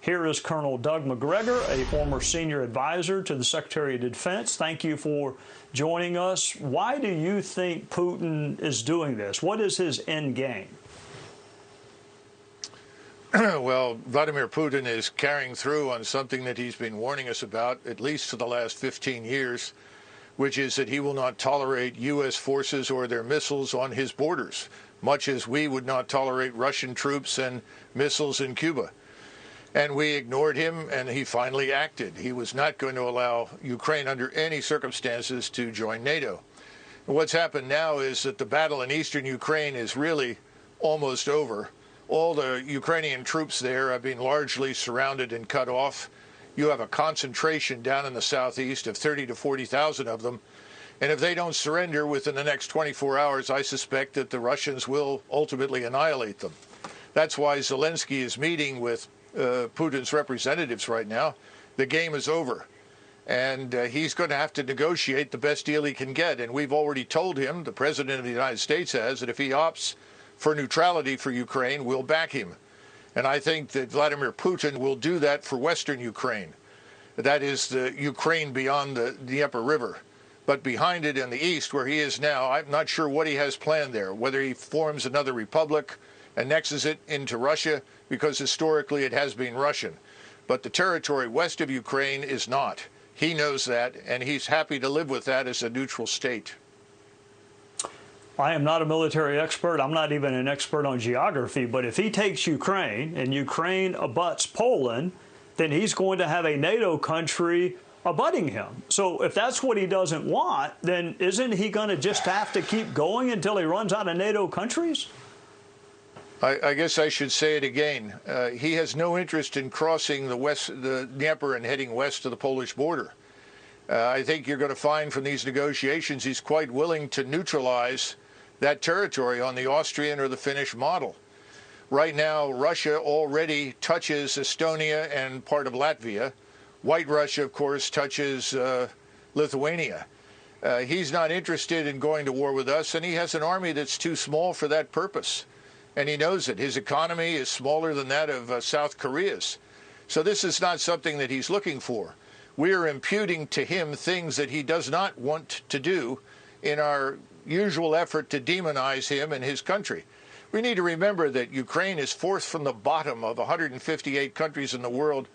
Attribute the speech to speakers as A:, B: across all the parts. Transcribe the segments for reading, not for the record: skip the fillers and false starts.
A: Here is Colonel Doug Macgregor, a former senior advisor to the Secretary of Defense. Thank you for joining us. Why do you think Putin is doing this? What is his end game?
B: Well, Vladimir Putin is carrying through on something that he's been warning us about, at least for the last 15 years, which is that he will not tolerate U.S. forces or their missiles on his borders, much as we would not tolerate Russian troops and missiles in Cuba. And we ignored him, and he finally acted. He was not going to allow Ukraine under any circumstances to join NATO. And what's happened now is that the battle in eastern Ukraine is really almost over. All the Ukrainian troops there have been largely surrounded and cut off. You have a concentration down in the southeast of 30 to 40,000 of them. And if they don't surrender within the next 24 hours, I suspect that the Russians will ultimately annihilate them. That's why Zelensky is meeting with Putin's representatives right now. The game is over. And he's going to have to negotiate the best deal he can get. And we've already told him, the President of the United States has, that if he opts for neutrality for Ukraine, we'll back him. And I think that Vladimir Putin will do that for Western Ukraine. That is the Ukraine beyond the Dnieper River. But behind it in the east, where he is now, I'm not sure what he has planned there, whether he forms another republic, annexes it into Russia, because historically it has been Russian. But the territory west of Ukraine is not. He knows that, and he's happy to live with that as a neutral state.
A: I am not a military expert. I'm not even an expert on geography. But if he takes Ukraine and Ukraine abuts Poland, then he's going to have a NATO country abutting him. So if that's what he doesn't want, then isn't he going to just have to keep going until he runs out of NATO countries?
B: I guess I should say it again. He has no interest in crossing the Dnieper and heading west to the Polish border. I think you're going to find from these negotiations he's quite willing to neutralize that territory on the Austrian or the Finnish model. Right now, Russia already touches Estonia and part of Latvia. White Russia, of course, touches Lithuania. He's not interested in going to war with us, and he has an army that's too small for that purpose. And he knows it. His economy is smaller than that of South Korea's. So this is not something that he's looking for. We are imputing to him things that he does not want to do in our usual effort to demonize him and his country. We need to remember that Ukraine is fourth from the bottom of 158 countries in the world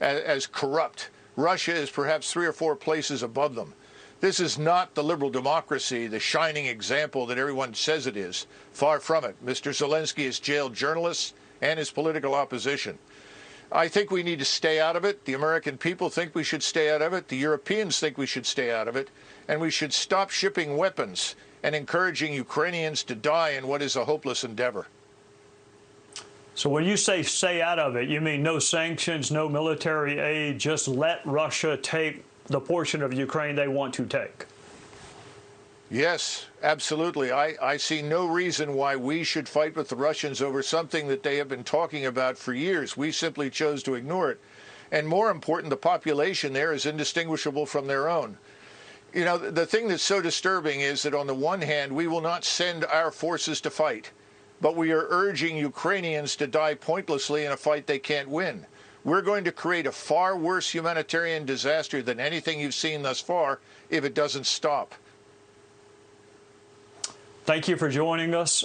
B: as corrupt. Russia is perhaps 3 or 4 places above them. This is not the liberal democracy, the shining example that everyone says it is. Far from it. Mr. Zelensky has jailed journalists and his political opposition. I think we need to stay out of it. The American people think we should stay out of it. The Europeans think we should stay out of it. And we should stop shipping weapons and encouraging Ukrainians to die in what is a hopeless endeavor.
A: So when you say stay out of it, you mean no sanctions, no military aid, just let Russia take the portion of Ukraine they want to take?
B: Yes, absolutely. I see no reason why we should fight with the Russians over something that they have been talking about for years. We simply chose to ignore it. And more important, the population there is indistinguishable from their own. You know, the thing that's so disturbing is that on the one hand, we will not send our forces to fight, but we are urging Ukrainians to die pointlessly in a fight they can't win. We're going to create a far worse humanitarian disaster than anything you've seen thus far if it doesn't stop.
A: Thank you for joining us.